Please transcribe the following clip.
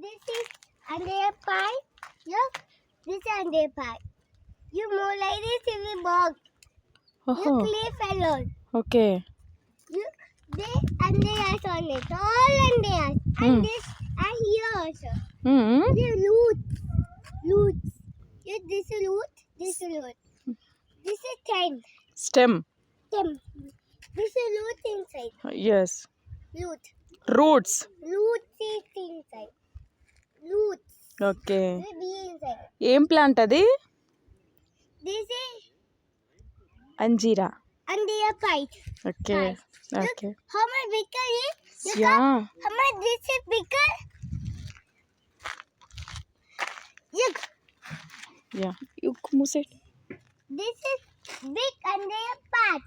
This is anjeera pie. Look, this is anjeera pie. You move like this, it will walk. You Oh, cliff alone. okay. You, they anjeeras on it. All anjeeras. And this, and here also. Mm. You loot. Loot. You, this is loot. This is loot. This is tent. Stem. Tent. This is loot inside. Yes. Loot. Roots. Loot is inside. Loot. Okay. Will be inside. ఏం plant అది? This is anjeera. anjeera pie. Okay. Look, okay. how much bigger is? Look yeah. up. How much this is bigger? Look, yeah. You మూసేట్. this is big anjeera pie.